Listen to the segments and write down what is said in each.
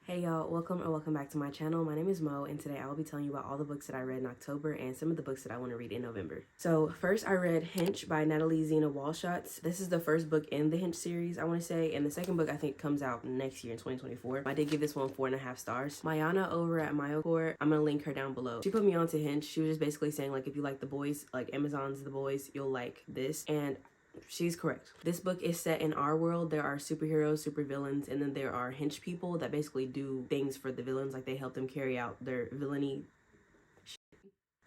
Hey y'all, welcome back to my channel. My name is Mo, and today I will be telling you about all the books that I read in October and some of the books that I want to read in November. So first I read Hench by Natalie Zena Walschots. This is the first book in the Hench series, I want to say, and the second book I think comes out next year in 2024. I did give this one 4.5 stars. Mayana over at Myocore, I'm gonna link her down below. She put me onto Hench. She was just basically saying like if you like The Boys, like Amazon's The Boys, you'll like this, and she's correct. This book is set in our world. There are superheroes, supervillains, and then there are hench people that basically do things for the villains, like they help them carry out their villainy.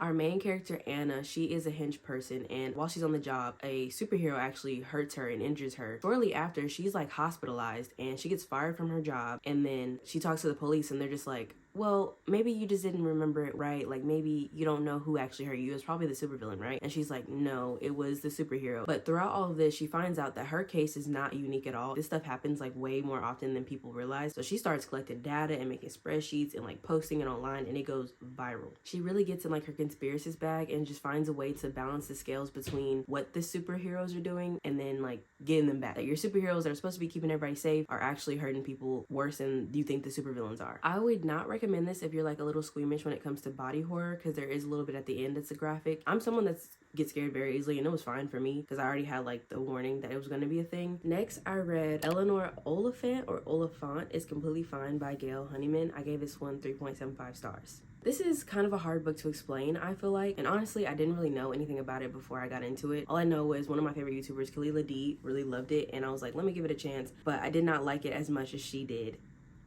Our main character, Anna, she is a hench person, and while she's on the job, a superhero actually hurts her and injures her. Shortly after, she's like hospitalized and she gets fired from her job, and then she talks to the police and they're just like, well, maybe you just didn't remember it right. Like maybe you don't know who actually hurt you. It was probably the supervillain, right? And she's like, no, it was the superhero. But throughout all of this, she finds out that her case is not unique at all. This stuff happens like way more often than people realize. So she starts collecting data and making spreadsheets and like posting it online, and it goes viral. She really gets in like her conspiracist bag and just finds a way to balance the scales between what the superheroes are doing and then like getting them back. Like your superheroes that are supposed to be keeping everybody safe are actually hurting people worse than you think the supervillains are. I would not recommend this if you're like a little squeamish when it comes to body horror, because there is a little bit at the end that's a graphic. I'm someone that's gets scared very easily, and it was fine for me because I already had like the warning that it was going to be a thing. Next I read Eleanor, Oliphant or Oliphant is Completely Fine by Gail Honeyman. I gave this one 3.75 stars. This is kind of a hard book to explain, I feel like, and honestly I didn't really know anything about it before I got into it. All I know was one of my favorite YouTubers, killer-oyinkan, really loved it, and I was like, let me give it a chance, but I did not like it as much as she did,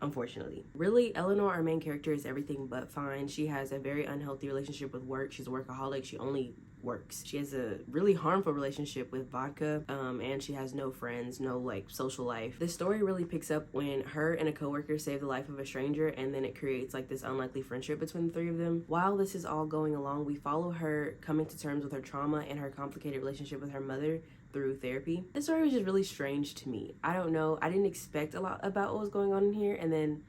unfortunately. Really, Eleanor, our main character, is everything but fine. She has a very unhealthy relationship with work. She's a workaholic. She only works. She has a really harmful relationship with vodka, and she has no friends, no like social life. This story really picks up when her and a coworker save the life of a stranger, and then it creates like this unlikely friendship between the three of them. While this is all going along, we follow her coming to terms with her trauma and her complicated relationship with her mother through therapy. This story was just really strange to me. I don't know, I didn't expect a lot about what was going on in here, and then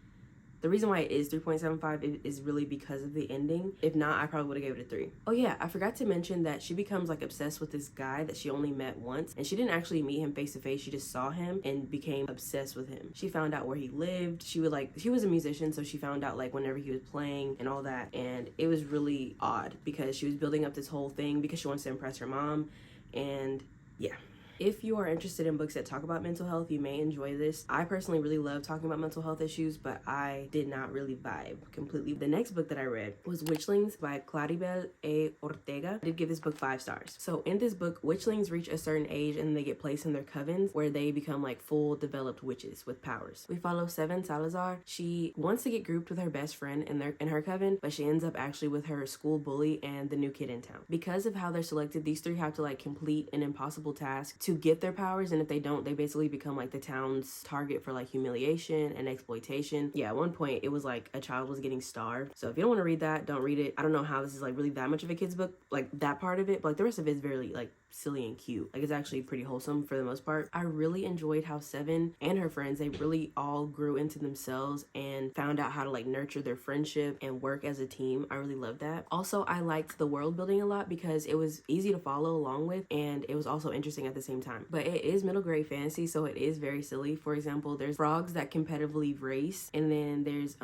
the reason why it is 3.75 is really because of the ending. If not, I probably would have gave it a 3. Oh yeah, I forgot to mention that she becomes like obsessed with this guy that she only met once, and she didn't actually meet him face to face. She just saw him and became obsessed with him. She found out where he lived. She was a musician, so she found out like whenever he was playing and all that, and it was really odd because she was building up this whole thing because she wants to impress her mom, and yeah. If you are interested in books that talk about mental health, you may enjoy this. I personally really love talking about mental health issues, but I did not really vibe completely. The next book that I read was Witchlings by Claribel A. Ortega. I did give this book 5 stars. So in this book, witchlings reach a certain age and they get placed in their covens where they become like full developed witches with powers. We follow Seven Salazar. She wants to get grouped with her best friend in her coven, but she ends up actually with her school bully and the new kid in town. Because of how they're selected, these three have to like complete an impossible task to get their powers, and if they don't, they basically become like the town's target for like humiliation and exploitation. Yeah, at one point it was like a child was getting starved. So if you don't want to read that, don't read it. I don't know how this is like really that much of a kid's book, like that part of it, but like the rest of it is very like silly and cute. Like it's actually pretty wholesome for the most part. I really enjoyed how Seven and her friends, they really all grew into themselves and found out how to like nurture their friendship and work as a team. I really loved that. Also, I liked the world building a lot because it was easy to follow along with, and it was also interesting at the same time. But it is middle grade fantasy, so it is very silly. For example, there's frogs that competitively race, and then there's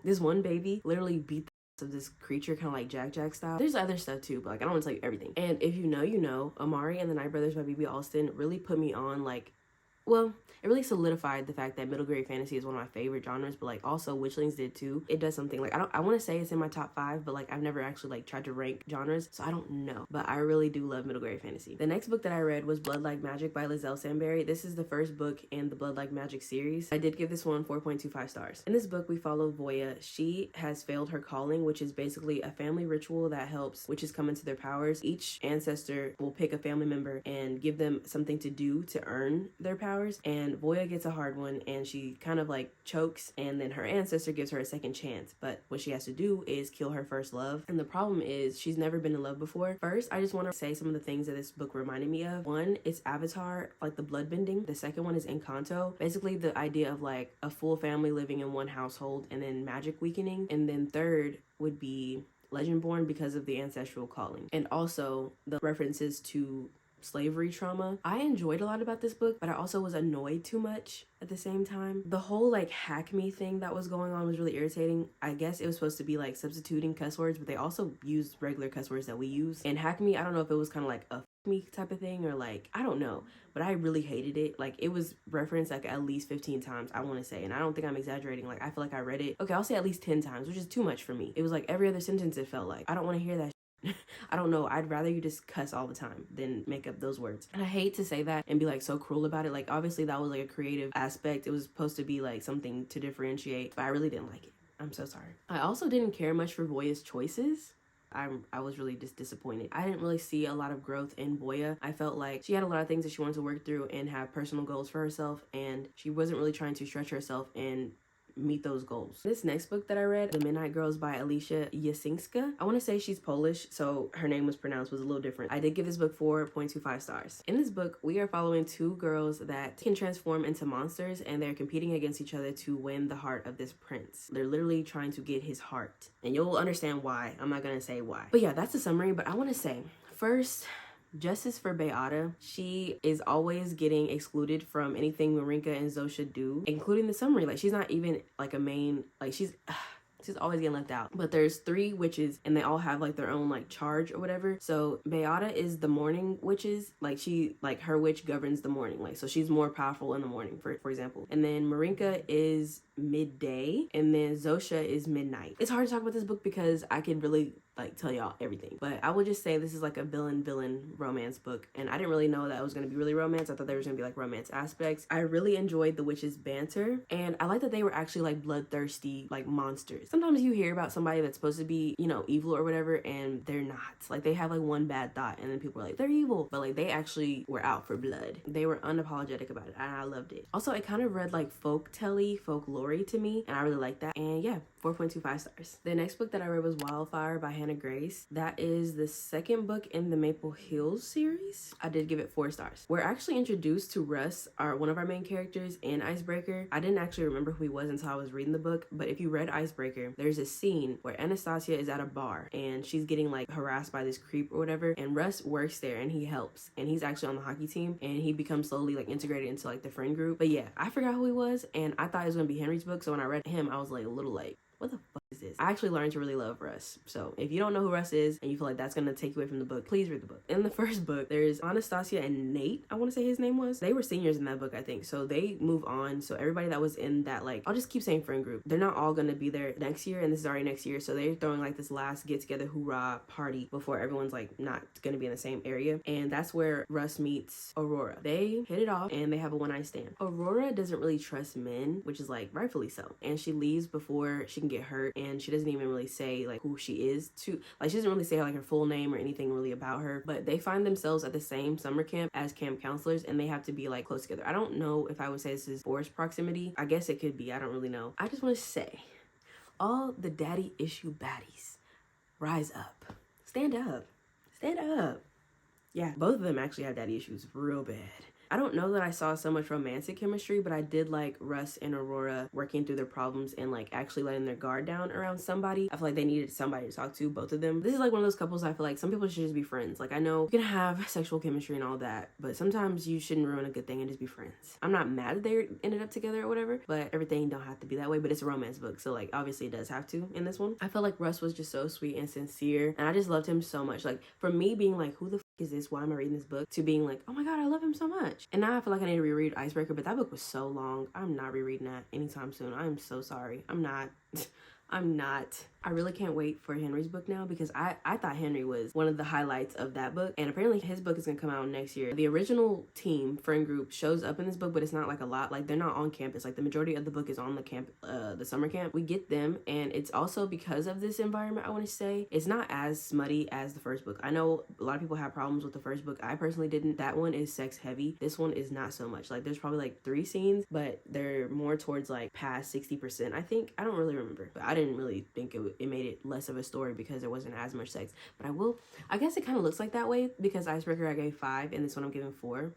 this one baby literally beat of this creature, kind of like Jack style. There's other stuff too, but like I don't want to tell you everything. And if you know, you know. Amari and the Night Brothers by B.B. Alston really put me on like, well, it really solidified the fact that middle grade fantasy is one of my favorite genres, but like also Witchlings did too. It does something like, I want to say it's in my top 5, but like I've never actually like tried to rank genres, so I don't know, but I really do love middle grade fantasy. The next book that I read was Blood Like Magic by Liselle Samberry. This is the first book in the Blood Like Magic series. I did give this one 4.25 stars. In this book, we follow Voya. She has failed her calling, which is basically a family ritual that helps witches come into their powers. Each ancestor will pick a family member and give them something to do to earn their powers, and Voya gets a hard one and she kind of like chokes, and then her ancestor gives her a second chance, but what she has to do is kill her first love. And the problem is she's never been in love before. First, I just want to say some of the things that this book reminded me of. One, it's Avatar, like the blood bending. The second one is Encanto, basically the idea of like a full family living in one household and then magic weakening. And then third would be Legendborn because of the ancestral calling, and also the references to slavery trauma. I enjoyed a lot about this book, but I also was annoyed too much at the same time. The whole like hack me thing that was going on was really irritating. I guess it was supposed to be like substituting cuss words, but they also used regular cuss words that we use. And hack me, I don't know if it was kind of like a me type of thing, or like, I don't know, but I really hated it. Like, it was referenced like at least 15 times, I want to say, and I don't think I'm exaggerating. Like, I feel like I read it, okay, I'll say at least 10 times, which is too much for me. It was like every other sentence, it felt like. I don't want to hear that I don't know, I'd rather you just cuss all the time than make up those words. And I hate to say that and be like so cruel about it. Like, obviously that was like a creative aspect, it was supposed to be like something to differentiate, but I really didn't like it. I'm so sorry. I also didn't care much for Boya's choices. I was really just disappointed. I didn't really see a lot of growth in Boya. I felt like she had a lot of things that she wanted to work through and have personal goals for herself, and she wasn't really trying to stretch herself and meet those goals. This next book that I read, The Midnight Girls by Alicia Jasinska. I want to say she's Polish, so her name was a little different. I did give this book 4.25 stars. In this book, we are following two girls that can transform into monsters, and they're competing against each other to win the heart of this prince. They're literally trying to get his heart, and you'll understand why. I'm not gonna say why. But yeah, that's the summary, but I want to say, first, justice for Beata. She is always getting excluded from anything Marinka and Zosha do, including the summary. Like, she's not even like a main, like she's always getting left out. But there's 3 witches and they all have like their own like charge or whatever. So Beata is the morning witches. Like, she, like, her witch governs the morning. Like, so she's more powerful in the morning, for example. And then Marinka is midday, and then Zosha is midnight. It's hard to talk about this book because I could really like tell y'all everything, but I would just say this is like a villain romance book, and I didn't really know that it was going to be really romance. I thought there was going to be like romance aspects. I really enjoyed the witches' banter, and I like that they were actually like bloodthirsty like monsters. Sometimes you hear about somebody that's supposed to be, you know, evil or whatever, and they're not. Like, they have like one bad thought and then people are like, they're evil, but like they actually were out for blood. They were unapologetic about it, and I loved it. Also, it kind of read like folklore to me, and I really like that. And yeah, 4.25 stars. The next book that I read was Wildfire by Hannah Grace. That is the second book in the Maple Hills series. I did give it 4 stars. We're actually introduced to Russ, one of our main characters in Icebreaker. I didn't actually remember who he was until I was reading the book, but if you read Icebreaker, there's a scene where Anastasia is at a bar and she's getting like harassed by this creep or whatever, and Russ works there and he helps, and he's actually on the hockey team, and he becomes slowly like integrated into like the friend group. But yeah, I forgot who he was, and I thought it was gonna be Henry's book, so when I read him I was like a little like, what the fuck is this? I actually learned to really love Russ. So if you don't know who Russ is and you feel like that's gonna take you away from the book, please read the book. In the first book, there's Anastasia and Nate, I want to say his name was. They were seniors in that book, I think. So they move on. So everybody that was in that, like, I'll just keep saying friend group, they're not all gonna be there next year, and this is already next year. So they're throwing like this last get together hoorah party before everyone's like not gonna be in the same area. And that's where Russ meets Aurora. They hit it off and they have a one-night stand. Aurora doesn't really trust men, which is like rightfully so. And she leaves before she can get hurt, and she doesn't even really say like who she is to, like, she doesn't really say like her full name or anything really about her. But they find themselves at the same summer camp as camp counselors, and they have to be like close together. I don't know if I would say this is forced proximity. I guess it could be, I don't really know. I just want to say, all the daddy issue baddies, rise up, stand up, stand up. Yeah, both of them actually have daddy issues real bad. I don't know that I saw so much romantic chemistry, but I did like Russ and Aurora working through their problems and like actually letting their guard down around somebody. I feel like they needed somebody to talk to, both of them. This is like one of those couples I feel like some people should just be friends. Like, I know you can have sexual chemistry and all that, but sometimes you shouldn't ruin a good thing and just be friends. I'm not mad that they ended up together or whatever, but everything don't have to be that way. But it's a romance book, so like obviously it does have to in this one. I felt like Russ was just so sweet and sincere, and I just loved him so much. Like, for me being like, who the is this, why am I reading this book, to being like, oh my god, I love him so much. And now I feel like I need to reread Icebreaker, but that book was so long. I'm not rereading that anytime soon. I'm so sorry. I'm not. I really can't wait for Henry's book now, because I thought Henry was one of the highlights of that book, and apparently his book is gonna come out next year. The original team friend group shows up in this book, but it's not like a lot. Like, they're not on campus. Like, the majority of the book is on the camp, the summer camp. We get them, and it's also because of this environment, I want to say. It's not as smutty as the first book. I know a lot of people have problems with the first book. I personally didn't. That one is sex heavy. This one is not so much. Like, there's probably like 3 scenes, but they're more towards like past 60%, I think. I don't really remember, but I didn't really think it made it less of a story because there wasn't as much sex. But I guess it kind of looks like that way, because Icebreaker I gave 5 and this one I'm giving 4.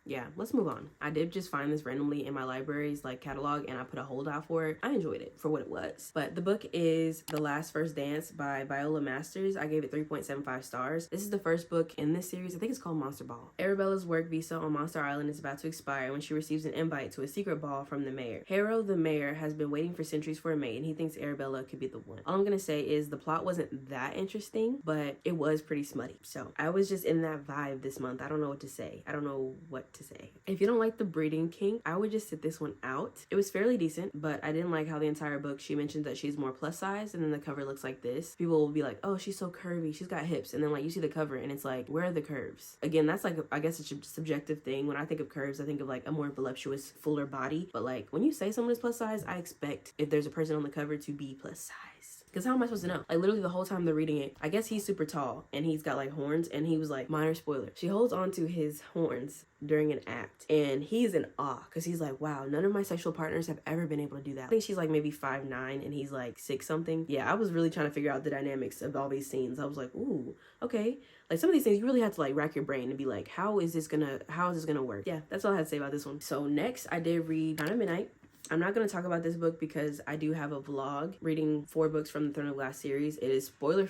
yeah, let's move on. I did just find this randomly in my library's like catalog, and I put a holdout for it. I enjoyed it for what it was. But the book is The Last First Dance by Viola Masters. I gave it 3.75 stars. This is the first book in this series. I think it's called Monster Ball. Arabella's work visa on Monster Island is about to expire when she receives an invite to a secret ball from the mayor. Harrow, the mayor, has been waiting for centuries for a mate, and he thinks Arabella could be the one. All I'm gonna say is the plot wasn't that interesting, but it was pretty smutty. So I was just in that vibe this month. I don't know what to say. I don't know what to say. If you don't like the breeding kink, I would just sit this one out. It was fairly decent, but I didn't like how the entire book she mentioned that she's more plus size, and then the cover looks like this. People will be like, oh, she's so curvy, she's got hips, and then like you see the cover and it's like, where are the curves? Again, that's like, I guess it's a subjective thing. When I think of curves, I think of like a more voluptuous, fuller body, but like when you say someone is plus size, I expect if there's a person on the cover to be plus size. Because how am I supposed to know? Like literally the whole time they're reading it, I guess he's super tall and he's got like horns, and he was like, minor spoiler, she holds on to his horns during an act, and he's in awe because he's like, wow, none of my sexual partners have ever been able to do that. I think she's like maybe 5'9" and he's like 6 something. Yeah, I was really trying to figure out the dynamics of all these scenes. I was like, ooh, okay. Like some of these things you really have to like rack your brain and be like, how is this gonna work? Yeah, that's all I had to say about this one. So next I did read Kind of Midnight. I'm not going to talk about this book because I do have a vlog reading 4 books from the Throne of Glass series. It is spoiler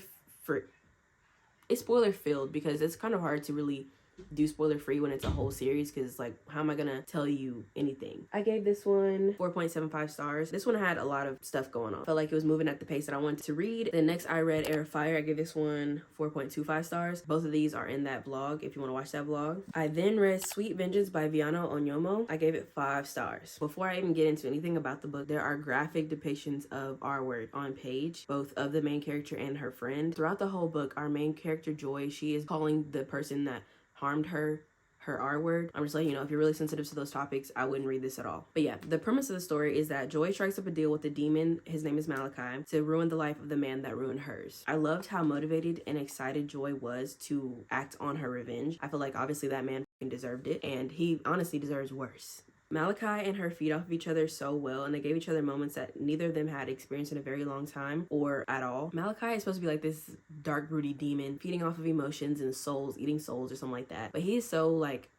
filled because it's kind of hard to really do spoiler free when it's a whole series, because like how am I gonna tell you anything? I gave this one 4.75 stars. This one had a lot of stuff going on. Felt like it was moving at the pace that I wanted to read. Then next I read Air of Fire. I gave this one 4.25 stars. Both of these are in that vlog if you want to watch that vlog. I then read Sweet Vengeance by Viano Onyomo. I gave it 5 stars. Before I even get into anything about the book, there are graphic depictions of R word on page, both of the main character and her friend. Throughout the whole book, our main character Joy, she is calling the person that harmed her R word. I'm just letting you know, if you're really sensitive to those topics, I wouldn't read this at all. But yeah, the premise of the story is that Joy strikes up a deal with the demon, his name is Malachi, to ruin the life of the man that ruined hers. I loved how motivated and excited Joy was to act on her revenge. I feel like obviously that man deserved it, and he honestly deserves worse. Malachi and her feed off of each other so well, and they gave each other moments that neither of them had experienced in a very long time or at all. Malachi is supposed to be like this dark, broody demon feeding off of emotions and souls, eating souls or something like that. But he's so like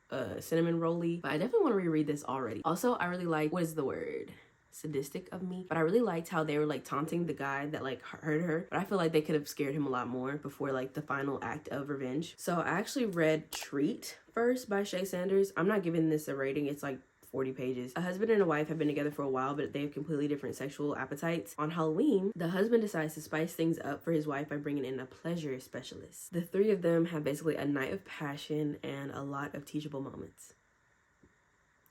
cinnamon rolly. But I definitely want to reread this already. Also, I really like, what is the word? Sadistic of me, but I really liked how they were like taunting the guy that like hurt her, but I feel like they could have scared him a lot more before like the final act of revenge. So I actually read Treat first by Shae Sanders. I'm not giving this a rating, it's like 40 pages. A husband and a wife have been together for a while, but they have completely different sexual appetites. On Halloween, the husband decides to spice things up for his wife by bringing in a pleasure specialist. The 3 of them have basically a night of passion and a lot of teachable moments.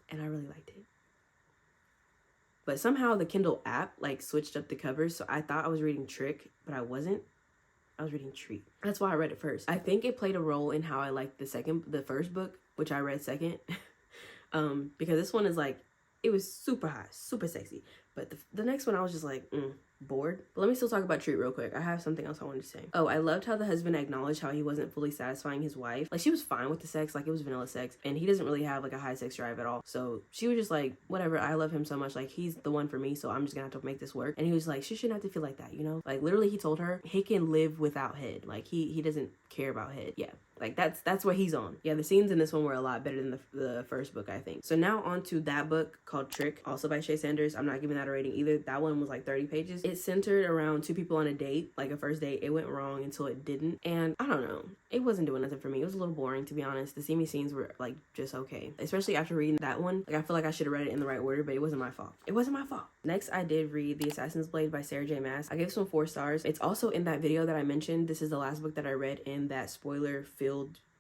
And I really liked it. But somehow the Kindle app like switched up the covers, so I thought I was reading Trick, but I wasn't. I was reading Treat. That's why I read it first. I think it played a role in how I liked the first book, which I read second. Because this one is like, it was super hot, super sexy. But the next one I was just like, bored. But let me still talk about Treat real quick. I have something else I wanted to say. Oh, I loved how the husband acknowledged how he wasn't fully satisfying his wife. Like, she was fine with the sex, like it was vanilla sex, and he doesn't really have like a high sex drive at all. So she was just like, whatever, I love him so much, like he's the one for me, so I'm just gonna have to make this work. And he was like, she shouldn't have to feel like that, you know? Like literally he told her he can live without head. Like he doesn't care about head. Yeah. Like that's what he's on. Yeah, the scenes in this one were a lot better than the first book, I think. So now on to that book called Trick, also by Shae Sanders. I'm not giving that a rating either. That one was like 30 pages. It's centered around 2 people on a date, like a first date. It went wrong until it didn't. And I don't know, it wasn't doing nothing for me. It was a little boring, to be honest. The steamy scenes were like just okay. Especially after reading that one. Like I feel like I should have read it in the right order, but it wasn't my fault. It wasn't my fault. Next, I did read The Assassin's Blade by Sarah J. Maas. I gave this one 4 stars. It's also in that video that I mentioned. This is the last book that I read in that spoiler-filled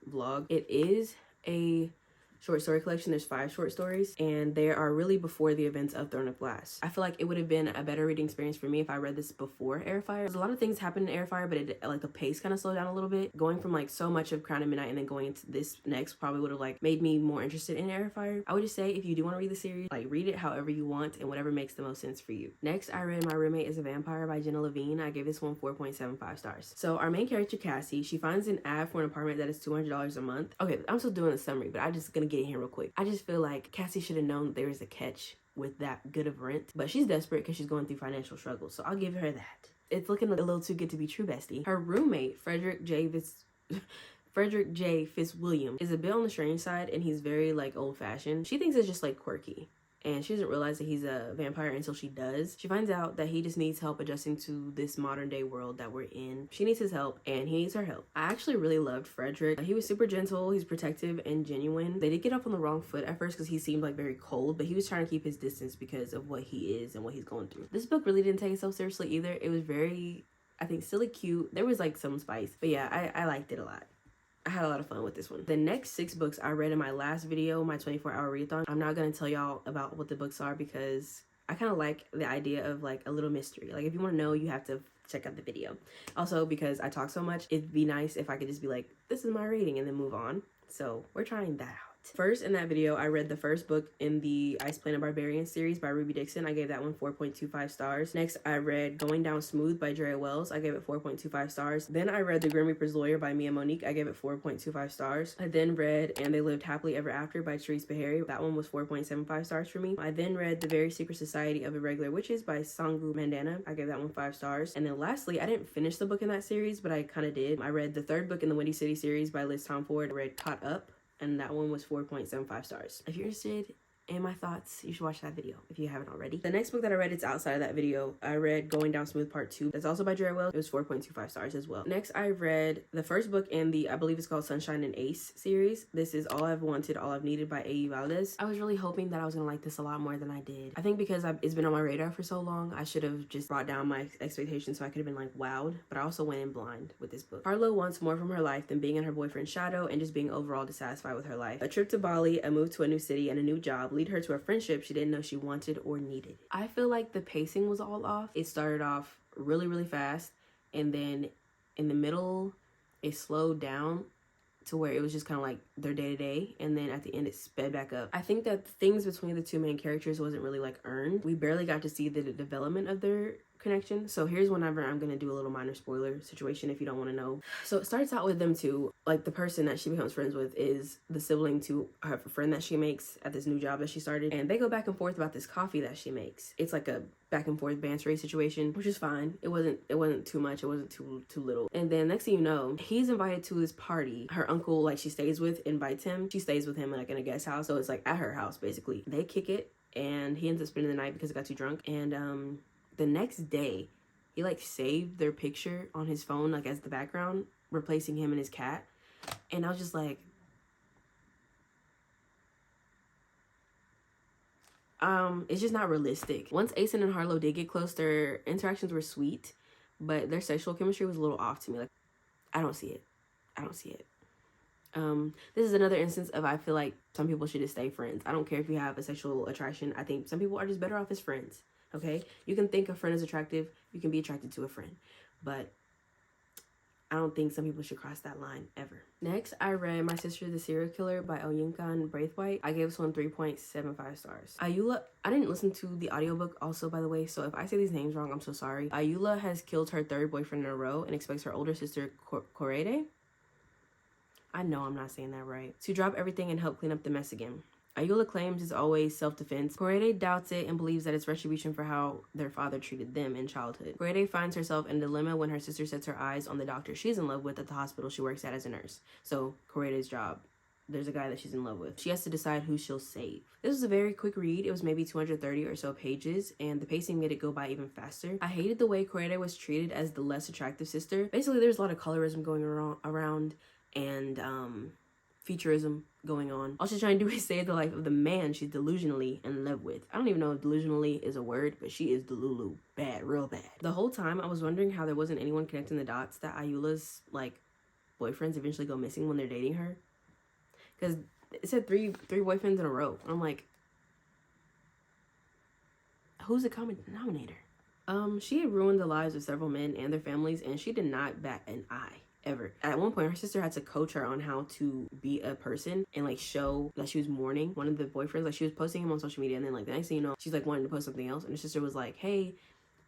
vlog. It is a short story collection. There's 5 short stories, and they are really before the events of Throne of Glass. I feel like it would have been a better reading experience for me if I read this before Air Fire. There's a lot of things happen in Air Fire, but it like the pace kind of slowed down a little bit. Going from like so much of Crown of Midnight and then going into this next probably would have like made me more interested in Air Fire. I would just say if you do want to read the series, like read it however you want and whatever makes the most sense for you. Next, I read My Roommate is a Vampire by Jenna Levine. I gave this one 4.75 stars. So our main character Cassie, she finds an ad for an apartment that is $200 a month. Okay, I'm still doing the summary, but I'm just gonna get in here real quick. I just feel like Cassie should have known there was a catch with that good of rent, but she's desperate because she's going through financial struggles, so I'll give her that. It's looking a little too good to be true, bestie. Her roommate, Frederick Frederick J. Fitzwilliam is a bit on the strange side, and he's very like old-fashioned. She thinks it's just like quirky, and she doesn't realize that he's a vampire until she does. She finds out that he just needs help adjusting to this modern day world that we're in. She needs his help, and he needs her help. I actually really loved Frederick. He was super gentle, he's protective and genuine. They did get off on the wrong foot at first because he seemed like very cold, but he was trying to keep his distance because of what he is and what he's going through. This book really didn't take itself seriously either. It was very, I think, silly cute. There was like some spice, but yeah, I liked it a lot. I had a lot of fun with this one. The next 6 books I read in my last video, my 24-hour readathon. I'm not going to tell y'all about what the books are because I kind of like the idea of like a little mystery. Like if you want to know, you have to check out the video. Also, because I talk so much, it'd be nice if I could just be like, this is my rating and then move on. So we're trying that out. First, in that video, I read the first book in the Ice Planet Barbarian series by Ruby Dixon. I gave that one 4.25 stars. Next, I read Going Down Smooth by Drea Wells. I gave it 4.25 stars. Then I read The Grim Reaper's Lawyer by Mia Monique. I gave it 4.25 stars. I then read And They Lived Happily Ever After by Therese Beharry. That one was 4.75 stars for me. I then read The Very Secret Society of Irregular Witches by Sangu Mandana. I gave that one 5 stars. And then lastly, I didn't finish the book in that series, but I kind of did. I read the 3rd book in the Windy City series by Liz Tomford. I read Caught Up, and that one was 4.75 stars. If you're interested in my thoughts, you should watch that video if you haven't already. The next book that I read, it's outside of that video. I read Going Down Smooth Part 2. That's also by Drea Wells. It was 4.25 stars as well. Next, I read the first book in the, I believe it's called Sunshine and Ace series. This is All I've Wanted, All I've Needed by A.E. Valdez. I was really hoping that I was gonna like this a lot more than I did. I think because it's been on my radar for so long, I should have just brought down my expectations so I could have been like wowed, but I also went in blind with this book. Harlow wants more from her life than being in her boyfriend's shadow and just being overall dissatisfied with her life. A trip to Bali, a move to a new city, and a new job lead her to a friendship she didn't know she wanted or needed. I feel like the pacing was all off. It started off really, really fast, and then in the middle, it slowed down to where it was just kind of like their day-to-day, and then at the end it sped back up. I think that things between the two main characters wasn't really like earned. We barely got to see the development of their connection. So here's whenever I'm gonna do a little minor spoiler situation if you don't want to know. So it starts out with them two, like the person that she becomes friends with is the sibling to her friend that she makes at this new job that she started, and they go back and forth about this coffee that she makes. It's like a back and forth bantery situation, which is fine. It wasn't too much, it wasn't too little. And then next thing you know, he's invited to his party. Her uncle, like she stays with, invites him. She stays with him like in a guest house, so it's like at her house basically. They kick it, and he ends up spending the night because he got too drunk. And the next day, he like saved their picture on his phone like as the background, replacing him and his cat. And I was just like, it's just not realistic. Once Asen and Harlow did get close, their interactions were sweet, but their sexual chemistry was a little off to me. Like, I don't see it. This is another instance of, I feel like some people should just stay friends. I don't care if you have a sexual attraction. I think some people are just better off as friends. Okay, you can think a friend is attractive, you can be attracted to a friend, but I don't think some people should cross that line ever. Next, I read My Sister the Serial Killer by Oyinkan Braithwaite. I gave this one 3.75 stars. Ayula, I didn't listen to the audiobook also, by the way, so if I say these names wrong, I'm so sorry. Ayula has killed her 3rd boyfriend in a row and expects her older sister, Korede, I know I'm not saying that right, to drop everything and help clean up the mess again. Ayula claims it's always self-defense. Korede doubts it and believes that it's retribution for how their father treated them in childhood. Korede finds herself in a dilemma when her sister sets her eyes on the doctor she's in love with at the hospital she works at as a nurse. So, Korede's job. There's a guy that she's in love with. She has to decide who she'll save. This was a very quick read. It was maybe 230 or so pages, and the pacing made it go by even faster. I hated the way Korede was treated as the less attractive sister. Basically, there's a lot of colorism going around and featureism going on. All she's trying to do is save the life of the man she's delusionally in love with. I don't even know if delusionally is a word, but she is delulu. Bad, real bad. The whole time I was wondering how there wasn't anyone connecting the dots that Ayula's like boyfriends eventually go missing when they're dating her. Because it said three boyfriends in a row. I'm like, who's the common denominator? She had ruined the lives of several men and their families, and she did not bat an eye. Ever. At one point, her sister had to coach her on how to be a person and like show that she was mourning one of the boyfriends. Like she was posting him on social media, and then like the next thing you know, she's like wanting to post something else, and her sister was like, hey,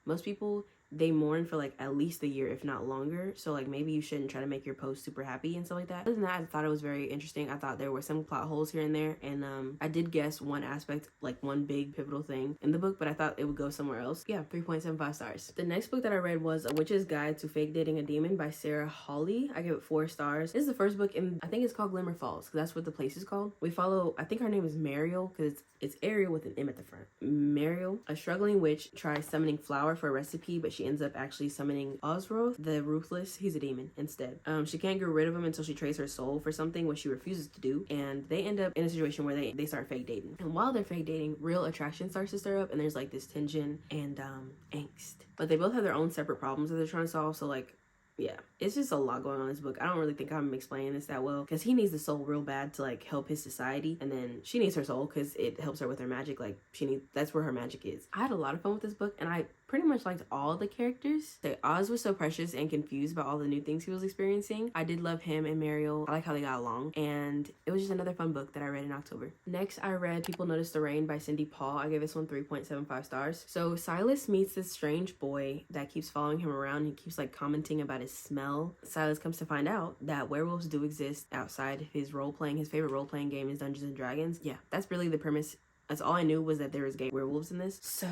most people they mourn for like at least a year, if not longer. So like maybe you shouldn't try to make your post super happy and stuff like that. Other than that, I thought it was very interesting. I thought there were some plot holes here and there, and I did guess one aspect, like one big pivotal thing in the book, but I thought it would go somewhere else. Yeah, 3.75 stars. The next book that I read was A Witch's Guide to Fake Dating a Demon by Sarah Hawley. I give it 4 stars. This is the first book in, I think it's called Glimmer Falls, because that's what the place is called. We follow, I think her name is Mariel, because it's Ariel with an M at the front. Mariel, a struggling witch, tries summoning flour for a recipe, but she ends up actually summoning Osroth, the Ruthless. He's a demon instead. She can't get rid of him until she trades her soul for something, which she refuses to do, and they end up in a situation where they start fake dating. And while they're fake dating, real attraction starts to stir up, and there's like this tension and angst. But they both have their own separate problems that they're trying to solve, so like, yeah, it's just a lot going on in this book. I don't really think I'm explaining this that well, because he needs the soul real bad to like help his society, and then she needs her soul because it helps her with her magic. Like that's where her magic is. I had a lot of fun with this book, and I pretty much liked all the characters. Oz was so precious and confused about all the new things he was experiencing. I did love him and Mariel. I like how they got along, and it was just another fun book that I read in October. Next, I read People Notice the Rain by Cindy Paul. I gave this one 3.75 stars. So Silas meets this strange boy that keeps following him around. He keeps like commenting about his smell. Silas comes to find out that werewolves do exist outside his his favorite role-playing game is Dungeons and Dragons. Yeah, that's really the premise. That's all I knew, was that there was gay werewolves in this. So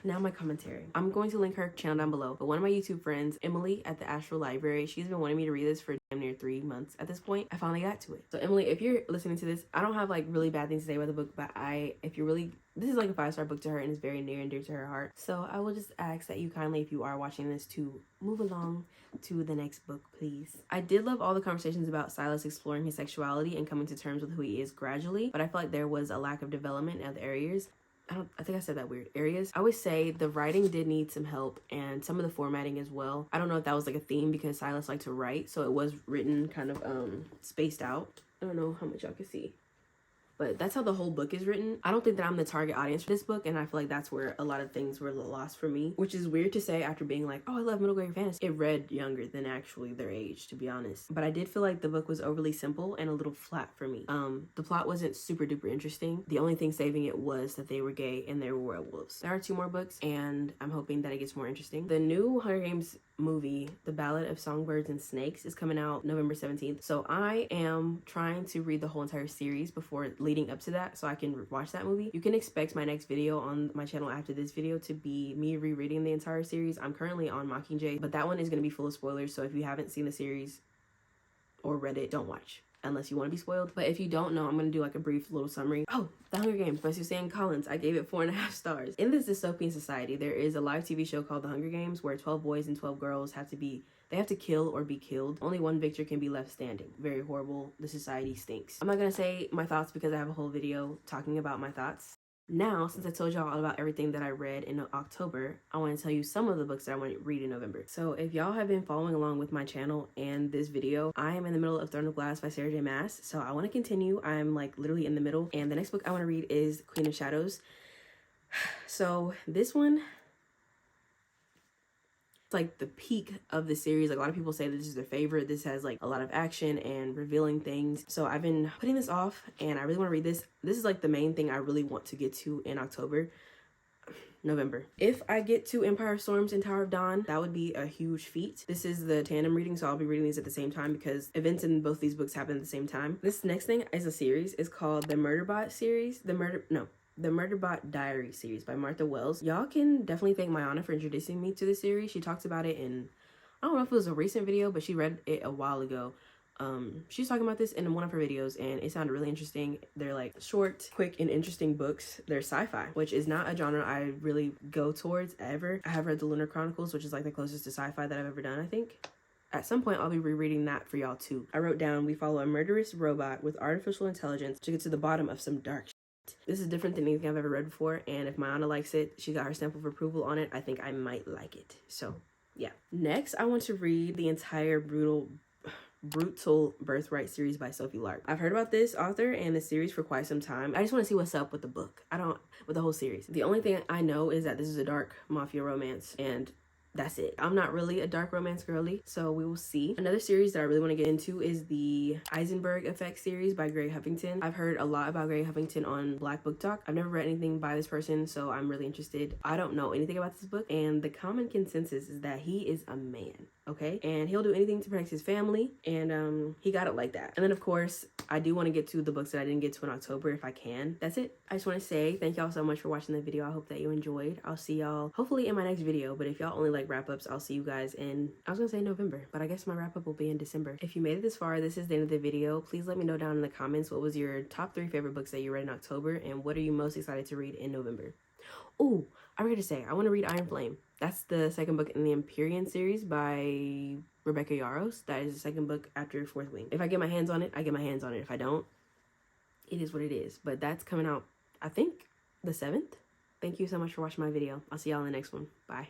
now my commentary. I'm going to link her channel down below, but one of my YouTube friends, Emily at the Astral Library, she's been wanting me to read this for damn near 3 months at this point. I finally got to it. So Emily, if you're listening to this, I don't have like really bad things to say about the book, but this is like a 5-star book to her, and it's very near and dear to her heart. So I will just ask that you kindly, if you are watching this, to move along to the next book, please. I did love all the conversations about Silas exploring his sexuality and coming to terms with who he is gradually, but I feel like there was a lack of development in other areas. I think I said that weird. Areas. I would say the writing did need some help, and some of the formatting as well. I don't know if that was like a theme, because Silas liked to write, so it was written kind of spaced out. I don't know how much y'all can see, but that's how the whole book is written. I don't think that I'm the target audience for this book, and I feel like that's where a lot of things were lost for me, which is weird to say after being like, oh, I love middle grade fantasy. It read younger than actually their age, to be honest. But I did feel like the book was overly simple and a little flat for me. The plot wasn't super duper interesting. The only thing saving it was that they were gay and they were werewolves. There are 2 more books, and I'm hoping that it gets more interesting. The new Hunger Games movie, The Ballad of Songbirds and Snakes, is coming out November 17th. So I am trying to read the whole entire series before leading up to that, so I can watch that movie. You can expect my next video on my channel after this video to be me rereading the entire series. I'm currently on Mockingjay, but that one is going to be full of spoilers, so if you haven't seen the series or read it, don't watch unless you want to be spoiled. But if you don't know, I'm going to do like a brief little summary. Oh, The Hunger Games by Suzanne Collins. I gave it 4.5 stars. In this dystopian society, there is a live TV show called The Hunger Games, where 12 boys and 12 girls have to kill or be killed. Only one victor can be left standing. Very horrible. The society stinks. I'm not going to say my thoughts because I have a whole video talking about my thoughts. Now, since I told y'all all about everything that I read in October, I want to tell you some of the books that I want to read in November. So if y'all have been following along with my channel and this video, I am in the middle of Throne of Glass by Sarah J. Maas. So I want to continue. I'm like literally in the middle. And the next book I want to read is Queen of Shadows. So this one, it's like the peak of the series. Like a lot of people say this is their favorite. This has like a lot of action and revealing things. So I've been putting this off, and I really want to read this. This is like the main thing I really want to get to in November. If I get to Empire of Storms and Tower of Dawn, that would be a huge feat. This is the tandem reading, so I'll be reading these at the same time because events in both these books happen at the same time. This next thing is a series. It's called the Murderbot series. The Murderbot Diary series by Martha Wells. Y'all can definitely thank Mayana for introducing me to this series. She talks about it in, I don't know if it was a recent video, but she read it a while ago. She's talking about this in one of her videos, and it sounded really interesting. They're like short, quick, and interesting books. They're sci-fi, which is not a genre I really go towards ever. I have read the Lunar Chronicles, which is like the closest to sci-fi that I've ever done, I think. At some point, I'll be rereading that for y'all too. I wrote down, we follow a murderous robot with artificial intelligence to get to the bottom of some dark shit. This is different than anything I've ever read before, and if Mayana likes it, she got her stamp of approval on it, I think I might like it. So, yeah. Next, I want to read the entire Brutal Birthright series by Sophie Lark. I've heard about this author and the series for quite some time. I just want to see what's up with the book. With the whole series. The only thing I know is that this is a dark mafia romance, and that's it. I'm not really a dark romance girly, so we will see. Another series that I really want to get into is the Eisenberg Effect series by Gray Huffington. I've heard a lot about Gray Huffington on Black Book Talk. I've never read anything by this person, so I'm really interested. I don't know anything about this book, and the common consensus is that he is a man, okay? And he'll do anything to protect his family, and he got it like that. And then of course, I do want to get to the books that I didn't get to in October if I can. That's it. I just want to say thank y'all so much for watching the video. I hope that you enjoyed. I'll see y'all hopefully in my next video, but if y'all only like wrap-ups, I'll see you guys in, I was gonna say November, but I guess my wrap-up will be in December. If you made it this far, this is the end of the video. Please let me know down in the comments what was your top 3 favorite books that you read in October, and what are you most excited to read in November. Oh, I forgot to say, I want to read Iron Flame. That's the second book in the Empyrean series by Rebecca Yarros. That is the second book after Fourth Wing. If I get my hands on it, I get my hands on it. If I don't, it is what it is. But that's coming out, I think, the 7th. Thank you so much for watching my video. I'll see y'all in the next one. Bye.